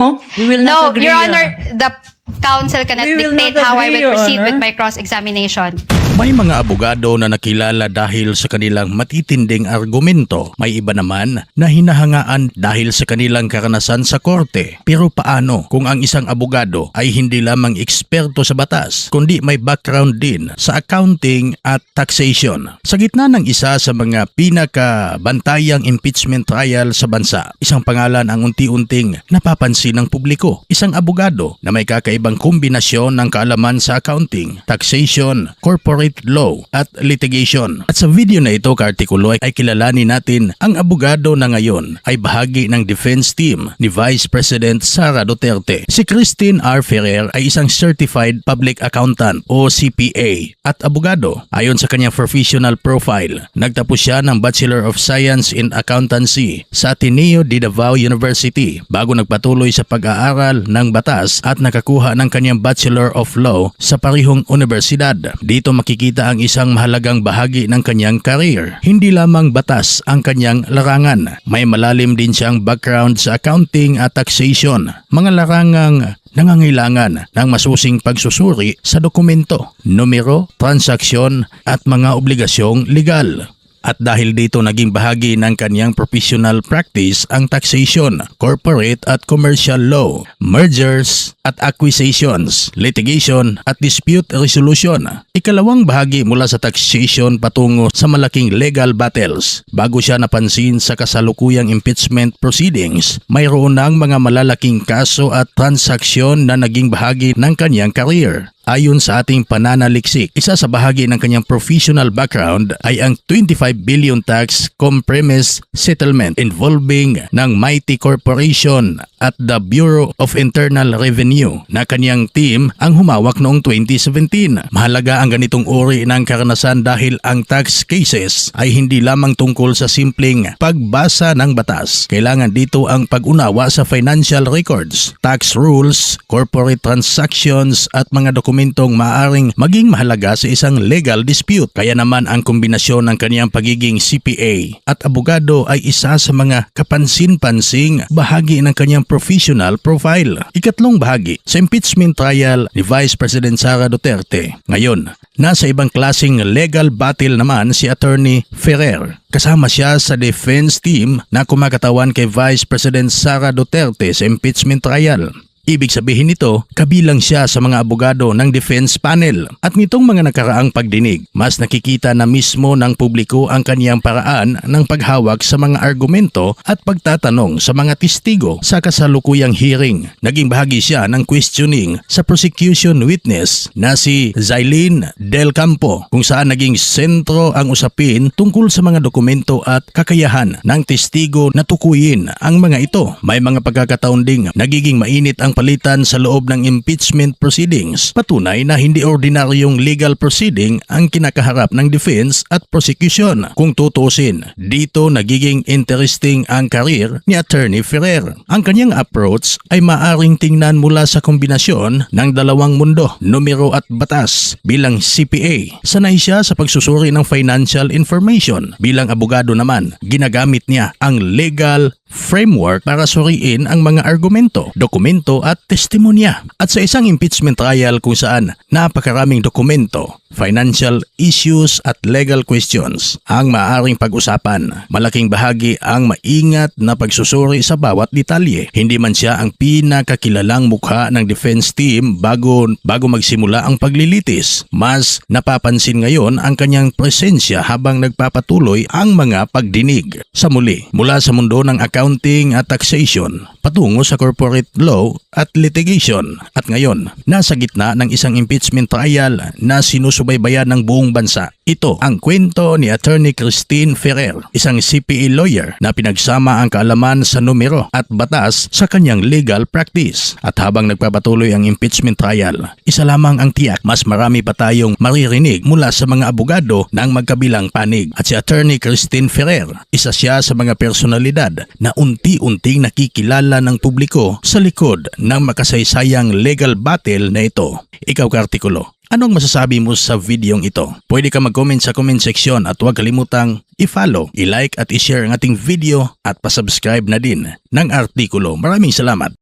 We will not No, agree, Your Honor, the counsel cannot We will dictate not how I agree, will Your proceed with Honor. my cross-examination. May mga abogado na nakilala dahil sa kanilang matitinding argumento. May iba naman na hinahangaan dahil sa kanilang karanasan sa korte. Pero paano kung ang isang abogado ay hindi lamang eksperto sa batas, kundi may background din sa accounting at taxation? Sa gitna ng isa sa mga pinakabantayang impeachment trial sa bansa, isang pangalan ang unti-unting napapansin ng publiko. Isang abogado na may kakaibang kombinasyon ng kaalaman sa accounting, taxation, corporate law at litigation. At sa video na ito, Kartikulo, ay kilalanin natin ang abogado na ngayon ay bahagi ng defense team ni Vice President Sara Duterte. Si Christine R. Ferrer ay isang Certified Public Accountant o CPA at abogado. Ayon sa kanyang professional profile, nagtapos siya ng Bachelor of Science in Accountancy sa Ateneo de Davao University bago nagpatuloy sa pag-aaral ng batas at nakakuha ng kanyang Bachelor of Law sa parehong universidad. Dito makikita ang isang mahalagang bahagi ng kanyang career. Hindi lamang batas ang kanyang larangan. May malalim din siyang background sa accounting at taxation. Mga larangang nangangailangan ng masusing pagsusuri sa dokumento, numero, transaksyon at mga obligasyong legal. At dahil dito naging bahagi ng kanyang professional practice ang taxation, corporate at commercial law, mergers at acquisitions, litigation at dispute resolution. Ikalawang bahagi mula sa taxation patungo sa malaking legal battles. Bago siya napansin sa kasalukuyang impeachment proceedings, mayroon ng mga malalaking kaso at transaksyon na naging bahagi ng kanyang career. Ayon sa ating pananaliksik, isa sa bahagi ng kanyang professional background ay ang 25 billion tax compromise settlement involving ng Mighty Corporation at the Bureau of Internal Revenue na kanyang team ang humawak noong 2017. Mahalaga ang ganitong uri ng karanasan dahil ang tax cases ay hindi lamang tungkol sa simpleng pagbasa ng batas. Kailangan dito ang pag-unawa sa financial records, tax rules, corporate transactions at mga dokumentong maaaring maging mahalaga sa isang legal dispute. Kaya naman ang kombinasyon ng kaniyang pagiging CPA at abogado ay isa sa mga kapansin-pansing bahagi ng kanyang professional profile. Ikatlong bahagi sa impeachment trial ni Vice President Sara Duterte. Ngayon, nasa ibang klaseng legal battle naman si Attorney Ferrer. Kasama siya sa defense team na kumakatawan kay Vice President Sara Duterte sa impeachment trial. Ibig sabihin nito, kabilang siya sa mga abogado ng defense panel. At nitong mga nakaraang pagdinig, mas nakikita na mismo ng publiko ang kaniyang paraan ng paghawak sa mga argumento at pagtatanong sa mga testigo sa kasalukuyang hearing. Naging bahagi siya ng questioning sa prosecution witness na si Zailin Del Campo, kung saan naging sentro ang usapin tungkol sa mga dokumento at kakayahan ng testigo na tukuyin ang mga ito. May mga pagkakataon ding nagiging mainit ang palitan sa loob ng impeachment proceedings. Patunay na hindi ordinaryong legal proceeding ang kinakaharap ng defense at prosecution. Kung tutusin, dito nagiging interesting ang career ni Attorney Ferrer. Ang kanyang approach ay maaring tingnan mula sa kombinasyon ng dalawang mundo, numero at batas. Bilang CPA, sanay siya sa pagsusuri ng financial information. Bilang abogado naman, ginagamit niya ang legal framework para suriin ang mga argumento, dokumento at testimonya. At sa isang impeachment trial kung saan napakaraming dokumento, financial issues at legal questions ang maaaring pag-usapan, malaking bahagi ang maingat na pagsusuri sa bawat detalye. Hindi man siya ang pinakakilalang mukha ng defense team bago magsimula ang paglilitis. Mas napapansin ngayon ang kanyang presensya habang nagpapatuloy ang mga pagdinig. Sa muli, mula sa mundo ng accounting at taxation, patungo sa corporate law at litigation. At ngayon, nasa gitna ng isang impeachment trial na sinusubaybayan ng buong bansa. Ito ang kwento ni Attorney Christine Ferrer, isang CPA lawyer na pinagsama ang kaalaman sa numero at batas sa kanyang legal practice. At habang nagpapatuloy ang impeachment trial, isa lamang ang tiyak, mas marami pa tayong maririnig mula sa mga abogado ng magkabilang panig. At si Attorney Christine Ferrer, isa siya sa mga personalidad na unti-unting nakikilala ng publiko sa likod ng makasaysayang legal battle na ito. Ikaw, Kartikulo, anong masasabi mo sa videong ito? Pwede ka mag-comment sa comment section at huwag kalimutang i-follow, i-like at i-share ang ating video at pasubscribe na din ng Artikulo. Maraming salamat!